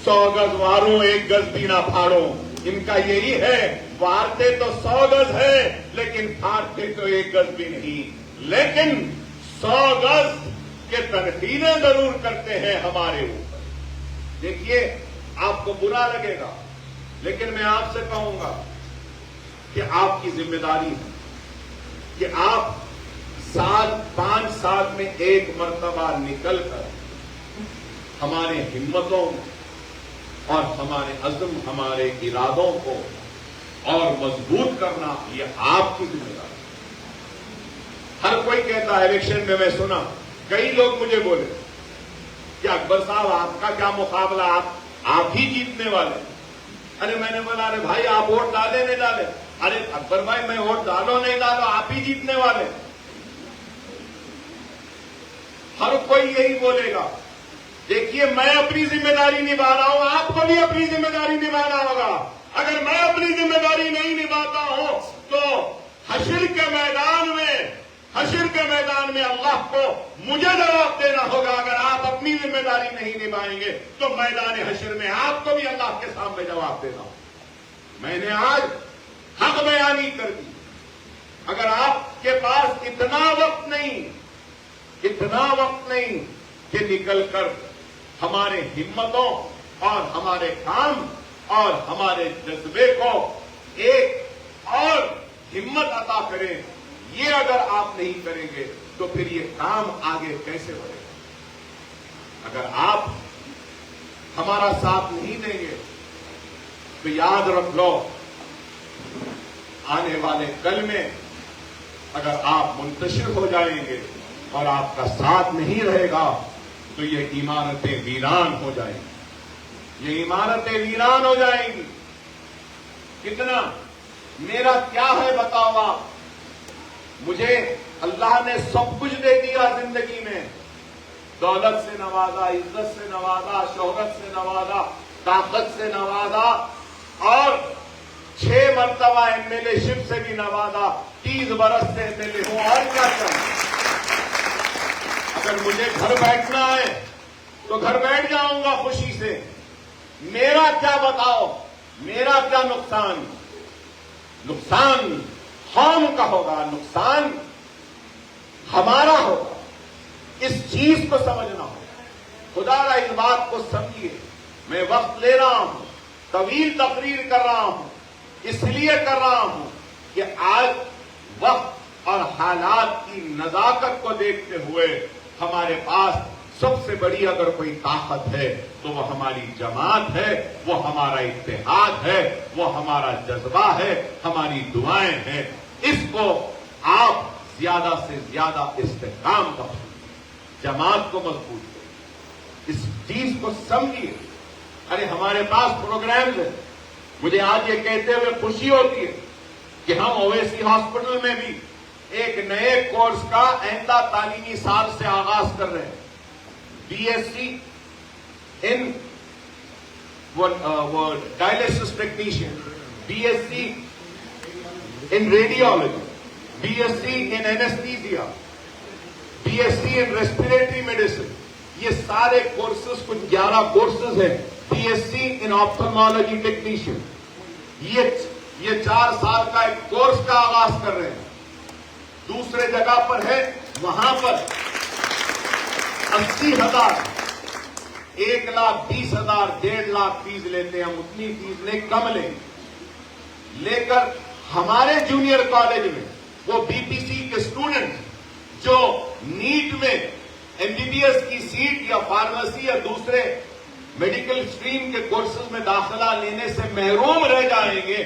100 گز واروں 1 گز بھی نہ پھاڑوں. ان کا یہی ہے، وارتے تو 100 گز ہے لیکن پھاڑتے تو 1 گز بھی نہیں. لیکن 100 گز کے تنقیدیں ضرور کرتے ہیں ہمارے اوپر. دیکھیے آپ کو برا لگے گا لیکن میں آپ سے کہوں گا کہ آپ کی ذمہ داری ہے کہ آپ 5 سال میں ایک مرتبہ نکل کر ہمارے ہمتوں اور ہمارے عزم، ہمارے ارادوں کو اور مضبوط کرنا، یہ آپ کی ذمہ داری ہے۔ ہر کوئی کہتا ہے، الیکشن میں میں سنا کئی لوگ مجھے بولے کہ اکبر صاحب آپ کا کیا مقابلہ، آپ ہی جیتنے والے۔ ارے میں نے بولا، ارے بھائی آپ ووٹ ڈالے نہیں ڈالے؟ ارے اکبر بھائی میں ووٹ ڈالو نہیں ڈالو، آپ ہی جیتنے والے۔ ہر کوئی یہی بولے گا۔ دیکھیے میں اپنی ذمہ داری نبھا رہا ہوں، آپ کو بھی اپنی ذمہ داری نبھانا ہوگا۔ اگر میں اپنی ذمہ داری نہیں نبھاتا ہوں تو حشر کے میدان میں اللہ کو مجھے جواب دینا ہوگا۔ اگر آپ اپنی ذمہ داری نہیں نبھائیں گے تو میدان حشر میں آپ کو بھی اللہ کے سامنے جواب دینا ہوگا۔ میں نے آج حق بیانی کر دی۔ اگر آپ کے پاس اتنا وقت نہیں کہ نکل کر ہمارے ہمتوں اور ہمارے کام اور ہمارے جذبے کو ایک اور ہمت عطا کریں، یہ اگر آپ نہیں کریں گے تو پھر یہ کام آگے کیسے بڑھے گا؟ اگر آپ ہمارا ساتھ نہیں دیں گے تو یاد رکھ لو، آنے والے کل میں اگر آپ منتشر ہو جائیں گے اور آپ کا ساتھ نہیں رہے گا تو یہ عمارتیں ویران ہو جائیں گی، یہ عمارتیں ویران ہو جائیں گی۔ کتنا میرا کیا ہے بتاؤ آپ؟ مجھے اللہ نے سب کچھ دے دیا زندگی میں، دولت سے نوازا، عزت سے نوازا، شہرت سے نوازا، طاقت سے نوازا، اور 6 مرتبہ MLA شپ سے بھی نوازا، 30 برس سے MLA ہوں، اور کیا چاہیے؟ اگر مجھے گھر بیٹھنا ہے تو گھر بیٹھ جاؤں گا خوشی سے۔ میرا کیا بتاؤ، میرا کیا نقصان قوم کا ہوگا، نقصان ہمارا ہوگا۔ اس چیز کو سمجھنا ہوگا۔ خدا را اس بات کو سمجھیے۔ میں وقت لے رہا ہوں، طویل تقریر کر رہا ہوں، اس لیے کر رہا ہوں کہ آج وقت اور حالات کی نزاکت کو دیکھتے ہوئے ہمارے پاس سب سے بڑی اگر کوئی طاقت ہے تو وہ ہماری جماعت ہے، وہ ہمارا اتحاد ہے، وہ ہمارا جذبہ ہے، ہماری دعائیں ہیں۔ اس کو آپ زیادہ سے زیادہ استحکام بخشیں، جماعت کو مضبوط کریں، اس چیز کو سمجھیے۔ ارے ہمارے پاس پروگرامز ہیں۔ مجھے آج یہ کہتے ہوئے خوشی ہوتی ہے کہ ہم اویسی ہاسپٹل میں بھی ایک نئے کورس کا آئندہ تعلیمی سال سے آغاز کر رہے ہیں، BSc ان ڈائلسس ٹیکنیشین، BSc ان ریڈیولوجی، BSc ان اینستھیزیا، BSc ان ریسپیریٹری میڈیسن۔ یہ سارے کورسز، کچھ 11 کورسز ہیں۔ BSc ان آپتھلمالوجی ٹیکنیشین، یہ 4 سال کا ایک کورس کا آغاز کر رہے ہیں۔ دوسرے جگہ پر ہے، وہاں پر 80,000، 1,20,000، 1.5 لاکھ فیس لیتے ہیں۔ ہم اتنی فیس نہیں، کم لیں، لے کر ہمارے جونیئر کالج میں وہ BPC کے اسٹوڈنٹ جو نیٹ میں MBBS کی سیٹ یا فارمیسی یا دوسرے میڈیکل اسٹریم کے کورسز میں داخلہ لینے سے محروم رہ جائیں گے،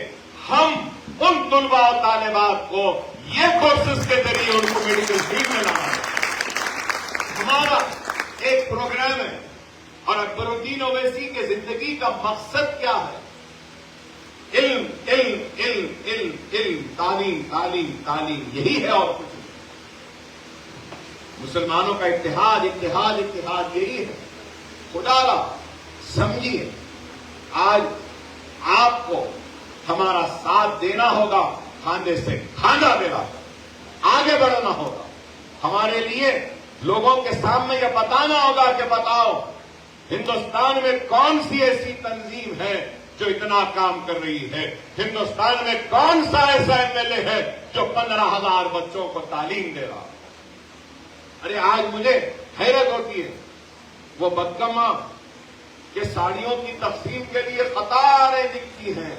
ہم ان طلباء و طالبات کو یہ کورسز کے ذریعے ان کو میڈیکل اسٹریم میں لانا ہے۔ ہمارا ایک پروگرام ہے، اور اکبر الدین اویسی کے زندگی کا مقصد کیا ہے؟ علم علم علم علم علم، تعلیم تعلیم تعلیم، یہی ہے اور کچھ نہیں۔ مسلمانوں کا اتحاد اتحاد اتحاد، یہی ہے۔ خدا را سمجھیے، آج آپ کو ہمارا ساتھ دینا ہوگا، کھاندے سے کھانا ملا کر آگے بڑھنا ہوگا۔ ہمارے لیے لوگوں کے سامنے یہ بتانا ہوگا کہ بتاؤ ہندوستان میں کون سی ایسی تنظیم ہے جو اتنا کام کر رہی ہے، ہندوستان میں کون سا ایسا MLA ہے جو 15,000 بچوں کو تعلیم دے رہا ہے۔ ارے آج مجھے حیرت ہوتی ہے، وہ بدکما کہ ساڑیوں کی تقسیم کے لیے قطاریں دکھتی ہیں،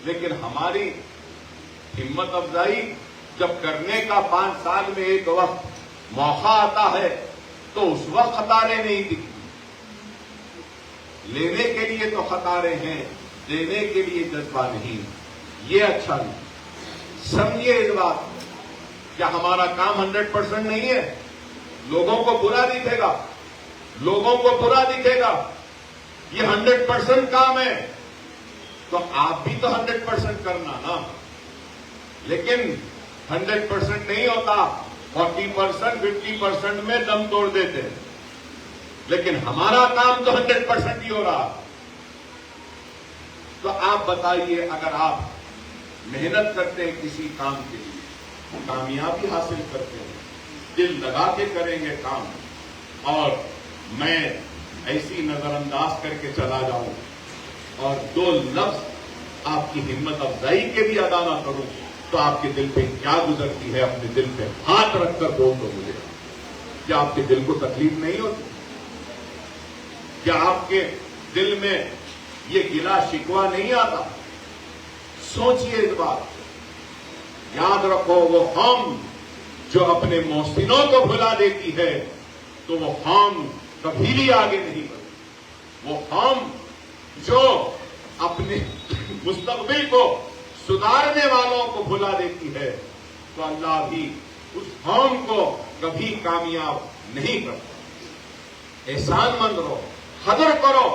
لیکن ہماری ہمت افزائی جب کرنے کا 5 سال میں ایک وقت موقع آتا ہے تو اس وقت قطاریں نہیں دکھتی. لینے کے لیے تو قطاریں ہیں، دینے کے لیے جذبہ نہیں. یہ اچھا نہیں. سمجھیے اس بات، کیا ہمارا کام 100% نہیں ہے؟ لوگوں کو برا دکھے گا، لوگوں کو برا دکھے گا. یہ 100% کام ہے تو آپ بھی تو 100% کرنا نا. لیکن 100% نہیں ہوتا، 40% 50% میں دم توڑ دیتے ہیں. لیکن ہمارا کام تو 100% ہی ہو رہا. تو آپ بتائیے، اگر آپ محنت کرتے ہیں کسی کام کے لیے، کامیابی حاصل کرتے ہیں، دل لگا کے کریں گے کام، اور میں ایسی نظر انداز کر کے چلا جاؤں اور 2 لفظ آپ کی ہمت افزائی کے بھی ادا نہ کروں، تو آپ کے دل پہ کیا گزرتی ہے؟ اپنے دل پہ ہاتھ رکھ کر بول دو مجھے، کیا آپ کے دل کو تکلیف نہیں ہوتی؟ کیا آپ کے دل میں یہ گلا شکوہ نہیں آتا؟ سوچئے اس بات. یاد رکھو، وہ قوم جو اپنے محسنوں کو بھلا دیتی ہے تو وہ قوم کبھی بھی آگے نہیں بڑھتی. وہ قوم جو اپنے مستقبل کو سدھارنے والوں کو بھلا دیتی ہے تو اللہ بھی اس قوم کو کبھی کامیاب نہیں کرتا. احسان مند رہو، قدر کرو،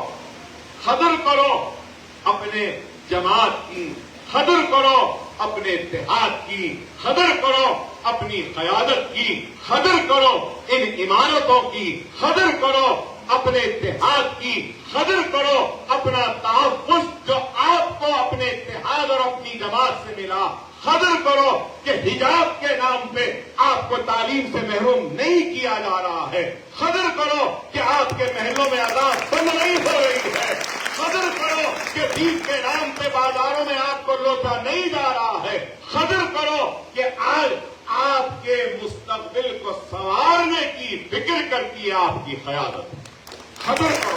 قدر کرو اپنے جماعت کی، قدر کرو اپنے اتحاد کی، قدر کرو اپنی قیادت کی، قدر کرو ان عمارتوں کی، قدر کرو اپنے اتحاد کی، قدر کرو اپنا تحفظ جو آپ کو اپنے اتحاد اور اپنی جماعت سے ملا. قدر کرو کہ حجاب کے نام پہ آپ کو تعلیم سے محروم نہیں کیا جا رہا ہے. قدر کرو کہ آپ کے محلوں میں اذان بند نہیں ہو رہی ہے. قدر کرو کہ دین کے نام پہ بازاروں میں آپ کو لوٹا نہیں جا رہا ہے. قدر کرو کہ آج آپ کے مستقبل کو سنوارنے کی فکر کرتی ہے آپ کی قیادت. قدر کرو،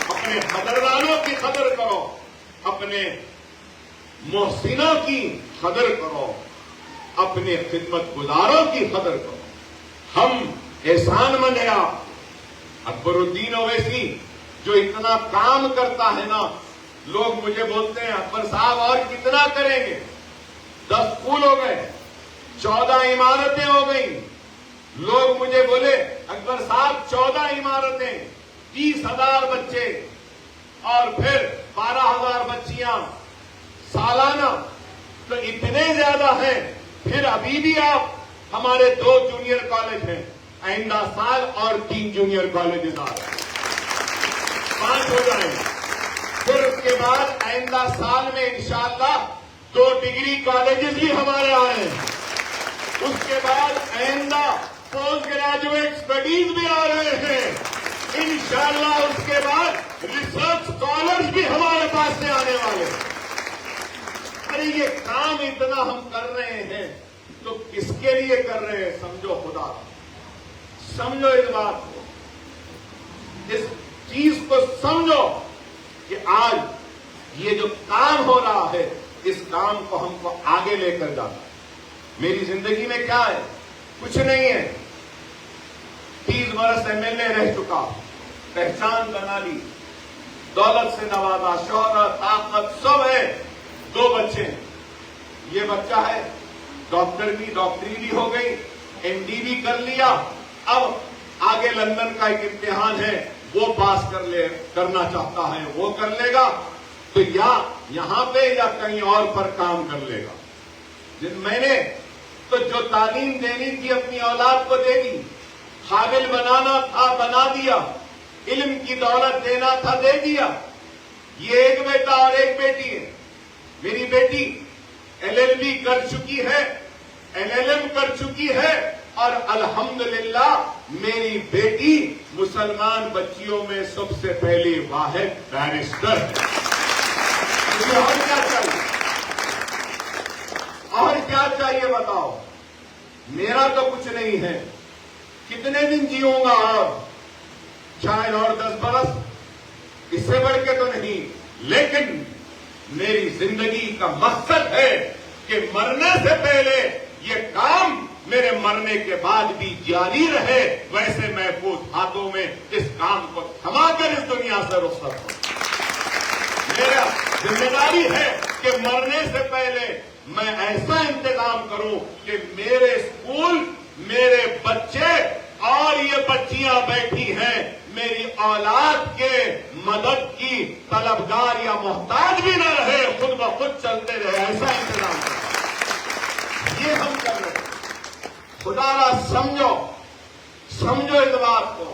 اپنے قدردانوں کی قدر کرو، اپنے محسنوں کی قدر کرو، اپنے خدمت گزاروں کی قدر کرو. ہم احسان مند ہیں. اکبر الدین اویسی جو اتنا کام کرتا ہے نا، لوگ مجھے بولتے ہیں اکبر صاحب اور کتنا کریں گے؟ 10 پھول ہو گئے، 14 عمارتیں ہو گئیں. لوگ مجھے بولے اکبر صاحب 14 عمارتیں، 30,000 بچے اور پھر 12,000 بچیاں سالانہ، تو اتنے زیادہ ہیں. پھر ابھی بھی آپ ہمارے 2 جونیئر کالج ہیں، آئندہ سال اور 3 جونیئر کالجز آ رہے ہیں، 5 ہو جائیں گے. پھر اس کے بعد آئندہ سال میں انشاءاللہ 2 ڈگری کالجز بھی ہمارے آ رہے ہیں. اس کے بعد آئندہ پوسٹ گریجویٹ اسٹڈیز بھی آ رہے ہیں انشاءاللہ. اس کے بعد ریسرچ اسکالرز بھی ہمارے پاس سے آنے والے ہیں. ارے یہ کام اتنا ہم کر رہے ہیں تو کس کے لیے کر رہے ہیں؟ سمجھو خدا، سمجھو اس بات کو، اس چیز کو سمجھو کہ آج یہ جو کام ہو رہا ہے اس کام کو ہم کو آگے لے کر جانا. میری زندگی میں کیا ہے؟ کچھ نہیں ہے. 30 برس MLA رہ چکا، پہچان بنا لی، دولت سے نوازا، شہرت، طاقت سب ہے. 2 بچے ہیں. یہ بچہ ہے ڈاکٹری بھی ہو گئی، MD بھی کر لیا. اب آگے لندن کا ایک امتحان ہے وہ پاس کرنا چاہتا ہے، وہ کر لے گا تو یا یہاں پہ یا کہیں اور پر کام کر لے گا. میں نے تو جو تعلیم دینی تھی اپنی اولاد کو دے دی، قابل بنانا تھا بنا دیا، علم کی دولت دینا تھا دے دیا. یہ ایک بیٹا اور ایک بیٹی ہے. میری بیٹی LLB کر چکی ہے، LLM کر چکی ہے، اور الحمدللہ میری بیٹی مسلمان بچیوں میں سب سے پہلی واحد بیرسٹر ہے. مجھے اور کیا چاہیے؟ اور کیا چاہیے بتاؤ؟ میرا تو کچھ نہیں ہے. کتنے دن جیوں گا؟ اور شاید اور 10 برس اس سے بڑھ کے تو نہیں، لیکن میری زندگی کا مقصد ہے کہ مرنے سے پہلے یہ کام میرے مرنے کے بعد بھی جاری رہے، ویسے محفوظ ہاتھوں میں اس کام کو تھما کر اس دنیا سے رخصت ہو۔ میرا ذمہ داری ہے کہ مرنے سے پہلے میں ایسا انتظام کروں کہ میرے اسکول، میرے بچے اور یہ بچیاں بیٹھی ہیں میری اولاد کے مدد کی طلبگار یا محتاج بھی نہ رہے، خود بخود چلتے رہے، ایسا انتظام کریں۔ یہ ہم کر رہے ہیں۔ خدا را سمجھو اس بات کو۔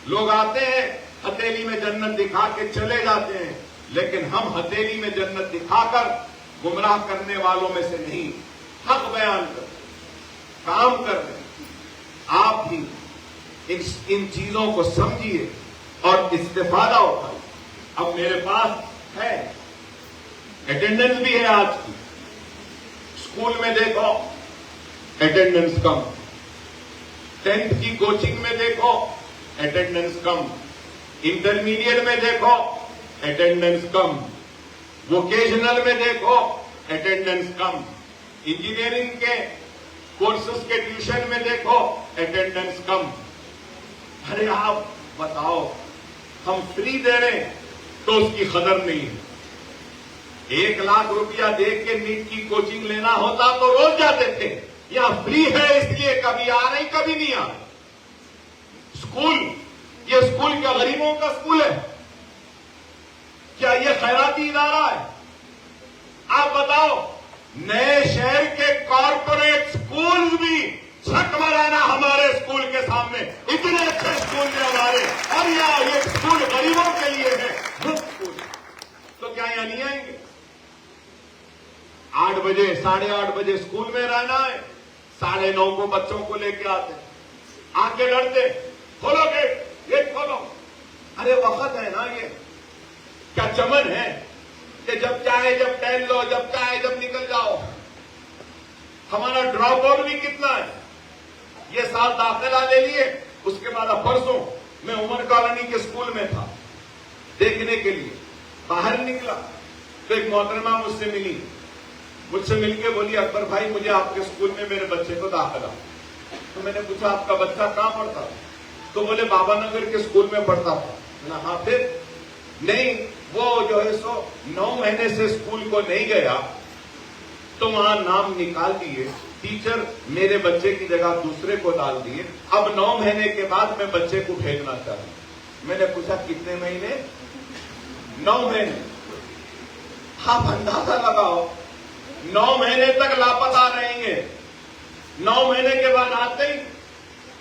لوگ آتے ہیں ہتھیلی میں جنت دکھا کے چلے جاتے ہیں، لیکن ہم ہتھیلی میں جنت دکھا کر گمراہ کرنے والوں میں سے نہیں، حق بیان کر کام کر رہے ہیں۔ آپ بھی ان چیزوں کو سمجھیے اور استفادہ اٹھائیے۔ اب میرے پاس ہے اٹینڈنس بھی ہے آج کی، اسکول میں دیکھو اٹینڈنس کم، 10th کی کوچنگ میں دیکھو اٹینڈنس کم، انٹرمیڈیٹ میں دیکھو اٹینڈنس کم، ووکیشنل میں دیکھو اٹینڈنس کم، انجینئرنگ کے کورسز کے ٹیوشن میں دیکھو اٹینڈنس کم۔ ارے آپ بتاؤ، ہم فری دے رہے ہیں تو اس کی قدر نہیں ہے۔ 1 لاکھ روپیہ دے کے نیٹ کی کوچنگ لینا ہوتا تو روز جاتے تھے، یہاں فری ہے اس لیے کبھی آ رہے کبھی نہیں آ رہے۔ اسکول، یہ اسکول کیا غریبوں کا اسکول ہے؟ کیا یہ خیراتی ادارہ ہے؟ آپ بتاؤ، نئے شہر کے کارپوریٹ اسکول بھی چھک مرانا ہمارے اسکول کے سامنے، اتنے اچھے اسکول ہیں ہمارے، اور یہ اسکول غریبوں کے لیے ہے، مفت اسکول، تو کیا یہاں نہیں آئیں گے؟ 8 بجے 8:30 بجے اسکول میں رہنا ہے، 9:30 کو بچوں کو لے کے آتے، آ کے لڑتے، کھولو گیٹ کھولو۔ ارے وقت ہے نا، یہ کیا چمن ہے کہ جب چاہے جب ٹہل لو، جب چاہے جب نکل جاؤ؟ ہمارا ڈراپ آؤٹ بھی کتنا ہے؟ یہ سال داخلہ لے لیے، اس کے بعد پرسوں میں عمر کالونی کے اسکول میں تھا دیکھنے کے لیے، باہر نکلا تو ایک محترمہ مجھ سے مل کے بولی، اکبر بھائی مجھے آپ کے اسکول میں میرے بچے کو داخلہ۔ تو میں نے پوچھا آپ کا بچہ کہاں پڑھتا؟ تو بولے بابا نگر کے اسکول میں پڑھتا تھا۔ ہاں پھر؟ نہیں، وہ جو ہے 9 مہینے سے اسکول کو نہیں گیا تو وہاں نام نکال دیے، ٹیچر میرے بچے کی جگہ دوسرے کو ڈال دیے، اب 9 مہینے کے بعد میں بچے کو بھیجنا چاہوں۔ میں نے پوچھا کتنے مہینے؟ 9 مہینے۔ آپ اندازہ لگاؤ، 9 مہینے تک لاپتہ رہیں گے، 9 مہینے کے بعد آتے ہی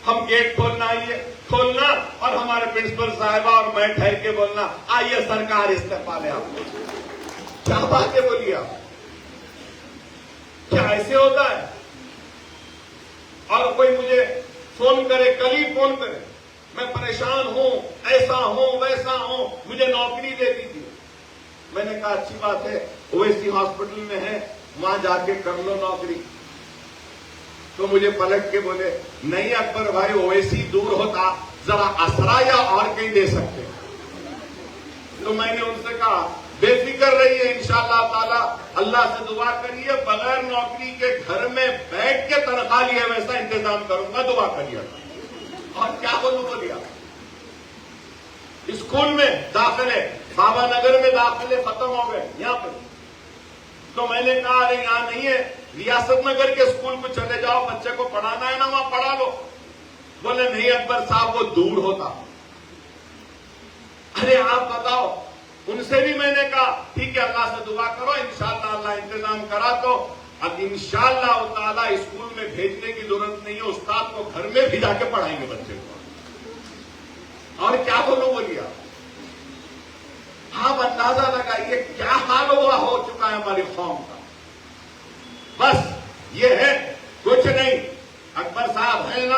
ہم گیٹ کھولنا اور ہمارے پرنسپل صاحبہ اور میں ٹھہر کے بولنا، آئیے سرکار استعفا لے۔ آپ کیا باتیں بولی آپ؟ کیا ایسے ہوتا ہے؟ اور کوئی مجھے فون کرے، کل ہی فون کرے، میں پریشان ہوں، ایسا ہوں ویسا ہوں، مجھے نوکری دے دیجیے۔ میں نے کہا اچھی بات ہے، اویسی ہاسپٹل میں ہے، وہاں جا کے کر لو نوکری۔ تو مجھے پلٹ کے بولے، نہیں اکبر بھائی اویسی دور ہوتا، ذرا اسرا یا اور کہیں دے سکتے۔ تو میں نے ان سے کہا بے فکر رہیے، انشاءاللہ تعالی اللہ سے دعا کریے، بغیر نوکری کے گھر میں بیٹھ کے تنخواہ لیے ویسا انتظام کروں گا، دعا کریے۔ اور کیا بولیا، اسکول میں داخلے، بابا نگر میں داخلے ختم ہو گئے یہاں پہ۔ تو میں نے کہا ارے یہاں نہیں ہے، ریاست نگر کے اسکول کو چلے جاؤ، بچے کو پڑھانا ہے نا وہاں پڑھا لو۔ بولے نہیں اکبر صاحب وہ دور ہوتا۔ ارے آپ بتاؤ، ان سے بھی میں نے کہا ٹھیک ہے اللہ سے دعا کرو، انشاءاللہ اللہ انتظام کرا تو اب انشاءاللہ تعالیٰ اسکول میں بھیجنے کی ضرورت نہیں ہے، استاد کو گھر میں بھی جا کے پڑھائیں گے بچے کو۔ اور کیا بولیا آپ اندازہ لگائیے کیا حال ہو چکا ہے ہماری قوم کا۔ بس یہ ہے، کچھ نہیں، اکبر صاحب ہے نا،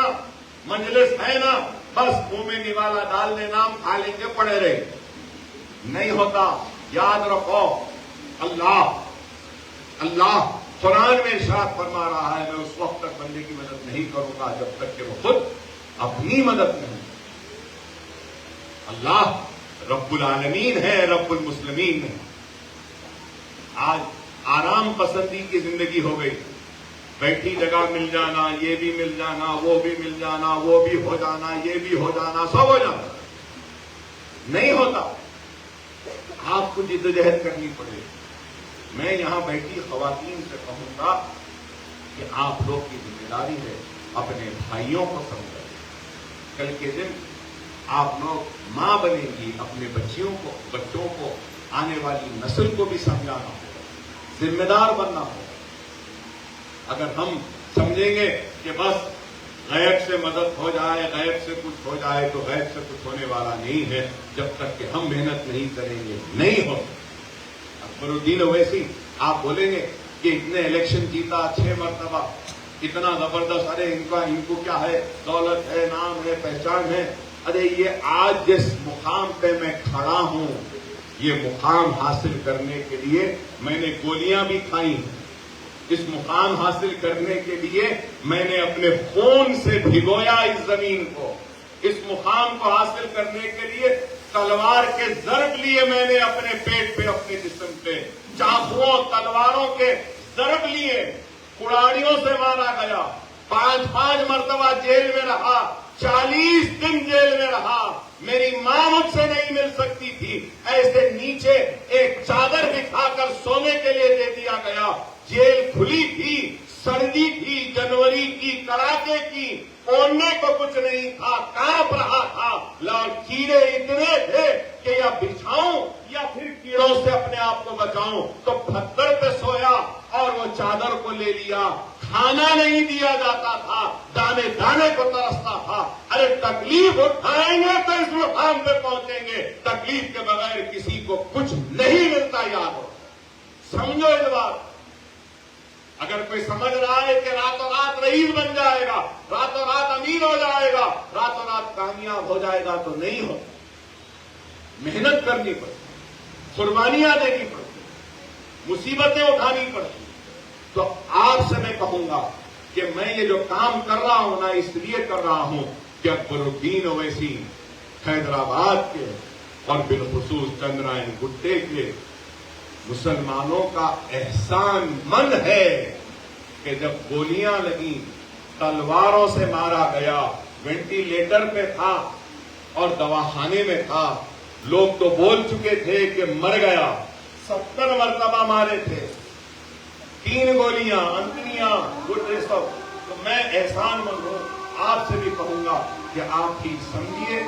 مجلس ہے نا، بس منہ میں نوالا ڈال دے، نام کھا لیں گے، پڑے رہے۔ نہیں ہوتا، یاد رکھو، اللہ قرآن میں ارشاد فرما رہا ہے، میں اس وقت تک بندے کی مدد نہیں کروں گا جب تک کہ وہ خود اپنی مدد نہیں۔ اللہ رب العالمین ہے, رب المسلمین ہے. آج آرام پسندی کی زندگی ہو گئی. بیٹھی جگہ مل جانا, یہ بھی مل جانا, وہ بھی مل جانا, وہ بھی ہو جانا, یہ بھی ہو جانا, سب ہو جانا. نہیں ہوتا, آپ کو جدوجہد کرنی پڑے. میں یہاں بیٹھی خواتین سے کہوں گا کہ آپ لوگ کی ذمہ داری ہے اپنے بھائیوں کو سمجھیں. کل کے دن آپ لوگ ماں بنیں گی, اپنے بچوں کو آنے والی نسل کو بھی سمجھانا ہوگا, ذمہ دار بننا ہوگا. اگر ہم سمجھیں گے کہ بس غیب سے مدد ہو جائے, غیب سے کچھ ہو جائے, تو غیب سے کچھ ہونے والا نہیں ہے. جب تک کہ ہم محنت نہیں کریں گے نہیں ہو. اکبر الدین اویسی, آپ بولیں گے کہ اتنے الیکشن جیتا 6 مرتبہ, اتنا زبردست, ارے ان کو کیا ہے, دولت ہے, نام ہے, پہچان ہے. ارے یہ آج جس مقام پہ میں کھڑا ہوں, یہ مقام حاصل کرنے کے لیے میں نے گولیاں بھی کھائی ہیں. اس مقام حاصل کرنے کے لیے میں نے اپنے خون سے بھگویا اس زمین کو. اس مقام کو حاصل کرنے کے لیے تلوار کے ضرب لیے میں نے اپنے پیٹ پہ, اپنے جسم پہ, چاقوؤں تلواروں کے ضرب لیے, کڑاڑیوں سے مارا گیا, 5 مرتبہ جیل میں رہا, 40 دن جیل میں رہا. میری ماں مجھ سے نہیں مل سکتی تھی, ایسے نیچے ایک چادر بچھا کر سونے کے لیے دے دیا گیا. جیل کھلی تھی, سردی تھی, جنوری کی, کڑاکے کی, اوڑھنے کو کچھ نہیں تھا, کانپ رہا تھا. اور کیڑے اتنے تھے کہ یا بچھاؤں یا پھر کیڑوں سے اپنے آپ کو بچاؤں. تو پتھر پہ سویا اور وہ چادر کو لے لیا. کھانا نہیں دیا جاتا تھا, دانے دانے کو ترستا تھا. ارے تکلیف اٹھائیں گے تو اس مقام پہ پہنچیں گے, تکلیف کے بغیر کسی کو کچھ نہیں ملتا. یاد ہو, سمجھو اس بات. اگر کوئی سمجھ رہا ہے کہ راتوں رات رئیس بن جائے گا, راتوں رات امیر ہو جائے گا, راتوں رات کامیاب ہو جائے گا, تو نہیں ہو. محنت کرنی پڑتی, قربانیاں دینی پڑتی, مصیبتیں اٹھانی پڑتی. تو آپ سے میں کہوں گا کہ میں یہ جو کام کر رہا ہوں نا, اس لیے کر رہا ہوں کہ اکبر الدین اویسی حیدرآباد کے اور بالخصوص چندرائن گٹے کے مسلمانوں کا احسان مند ہے کہ جب گولیاں لگیں, تلواروں سے مارا گیا, وینٹیلیٹر پہ تھا اور دواخانے میں تھا, لوگ تو بول چکے تھے کہ مر گیا. 70 مرتبہ مارے تھے, 3 گولیاں, انتڑیاں, گردے سب. تو میں احسان مند ہوں. آپ سے بھی کہوں گا کہ آپ ہی سمجھیے,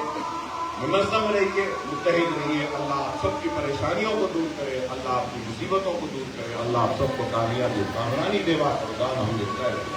منظم رہیے, متحد رہیے. اللہ آپ سب کی پریشانیوں کو دور کرے, اللہ آپ کی مصیبتوں کو دور کرے, اللہ آپ سب کو کامیابی کامرانی دے. ہم دیکھتا ہے.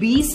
20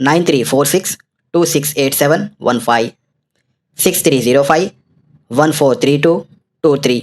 9346 268715. 6305-143223.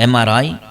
MRI,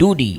2D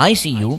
ICU